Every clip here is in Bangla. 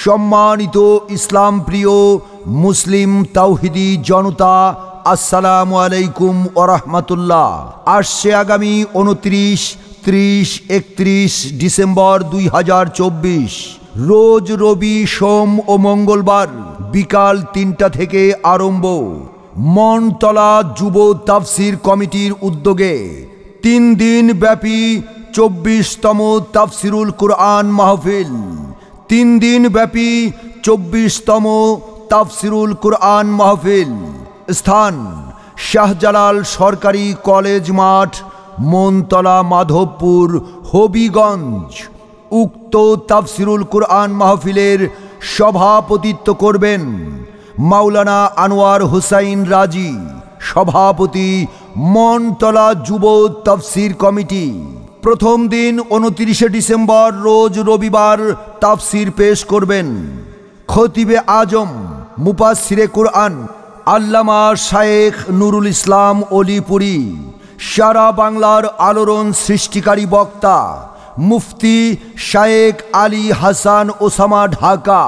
সম্মানিত ইসলাম প্রিয় মুসলিম তাওহিদি জনতা, আসসালামু আলাইকুম ওয়া রাহমাতুল্লাহ। আসছে আগামী 29, 30, 31 ডিসেম্বর 2024 রোজ রবি, সোম ও মঙ্গলবার বিকাল 3টা থেকে আরম্ভ মনতলা যুব তাফসির কমিটির উদ্যোগে 3 দিন ব্যাপী 24তম তাফসিরুল কুরআন মাহফিল। 3 দিন ব্যাপী 24তম তাফসিরুল কুরআন মাহফিল। স্থান শাহজালাল সরকারি কলেজ মাঠ, মনতলা, মাধবপুর, হবিগঞ্জ। উক্ত তাফসিরুল কুরআন মাহফিলের সভাপতিত্ব করবেন মাওলানা আনোয়ার হুসাইন রাজি, সভাপতি মনতলা যুব তাফসির কমিটি। প্রথম দিন 29শে ডিসেম্বর রোজ রবিবার তাফসির পেশ করবেন খতিবে আজম মুফাসসিরে কুরআন আল্লামা শায়েখ নুরুল ইসলাম অলিপুরী। সারা বাংলার আলোড়ন সৃষ্টিকারী বক্তা মুফতি শায়েখ আলী হাসান ওসামা, ঢাকা।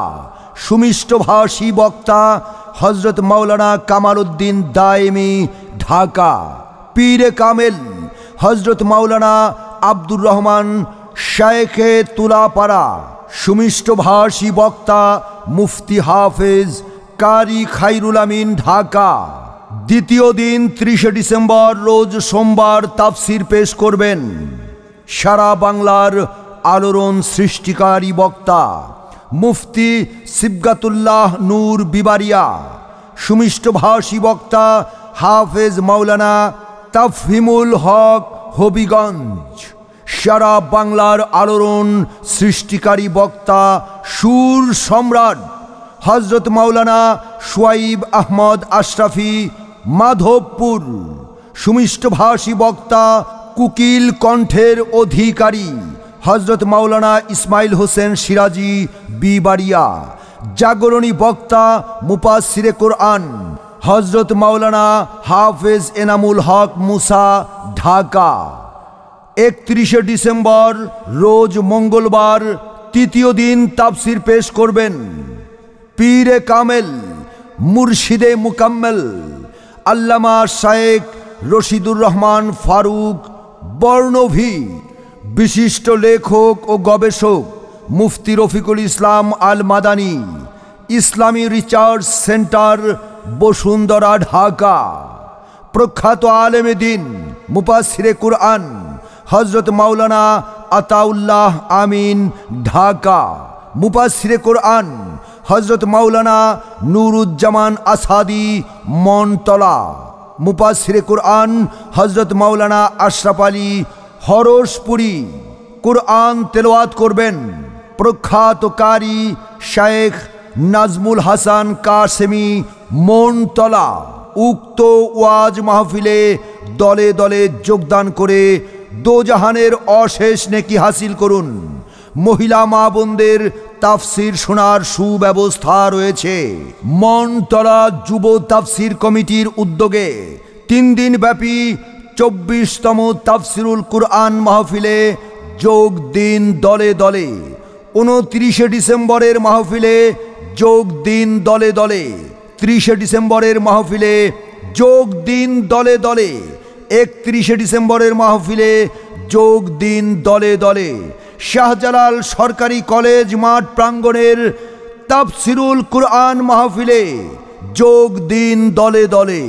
সুমিষ্টভাষী বক্তা হযরত মাওলানা কামাল উদ্দিন দায়েমি, ঢাকা। পীরে কামেল হযরত মাওলানা আব্দুর রহমান শায়েখে তুলাপাড়া। সুমিষ্টভাষী বক্তা মুফতি হাফেজ কারি খায়রুল আমিন, ঢাকা। দ্বিতীয় দিন 30শে ডিসেম্বর রোজ সোমবার তাফসির পেশ করবেন সারা বাংলার আলোড়ন সৃষ্টিকারী বক্তা মুফতি সিবগাতুল্লাহ নূর বিবারিয়া। সুমিষ্টভাষী বক্তা হাফেজ মাওলানা তাফহিমুল হক, হবিগঞ্জ। সারা বাংলার আলোড়ন সৃষ্টিকারী বক্তা সুর সম্রাট হযরত মাওলানা শুয়াইব আহমদ আশরাফি, মাধবপুর। সুমিষ্টভাষী বক্তা কুকিল কণ্ঠের অধিকারী হযরত মাওলানা ইসমাইল হোসেন সিরাজি, বিবাড়িয়া। জাগরণী বক্তা মুফাসসিরে কুরআন হযরত মাওলানা হাফেজ এনামুল হক মুসা, ঢাকা। 31শে ডিসেম্বর রোজ মঙ্গলবার তৃতীয় দিন তাফসির পেশ করবেন পীরে কামেল মুর্শিদে মুকাম্মেল আল্লামা শায়েখ রশিদুর রহমান ফারুক, বর্ণভী। বিশিষ্ট লেখক ও গবেষক মুফতি রফিকুল ইসলাম আল মাদানী, ইসলামী রিসার্চ সেন্টার, বসুন্ধরা, ঢাকা। প্রখ্যাত আলেমে দ্বীন মুফাসসিরে কুরআন হযরত মাওলানা আতাউল্লাহ আমিন, ঢাকা। মুফাসসিরে কুরআন হযরত মাওলানা নুরুজ্জামান আসাদি, মনতলা। মুফাসসিরে কুরআন হযরত মাওলানা আশরাফ আলী, হরসপুরি। কুরআন তেলাওয়াত করবেন প্রখ্যাত কারি শায়েখ নাজমুল হাসান কাসেমি, মনতলা। উক্ত ওয়াজ মাহফিলে দলে দলে যোগদান করে দোজাহানের অশেষ নেকি হাসিল করুন। মহিলা মা বোনদের তাফসির শোনার সুব্যবস্থা রয়েছে। মনতলা যুব তাফসির কমিটির উদ্যোগে 3 দিন ব্যাপী 24তম তাফসিরুল কুরআন মাহফিলে যোগ দিন দলে দলে। 29শে ডিসেম্বরের মাহফিলে যোগ দিন দলে দলে। 30শে ডিসেম্বরের মাহফিলে যোগ দিন দলে দলে। 31শে ডিসেম্বরের মাহফিলে যোগ দিন দলে দলে। শাহজালাল সরকারি কলেজ মাঠ প্রাঙ্গণের তাফসিরুল কুরআন মাহফিলে যোগ দিন দলে দলে।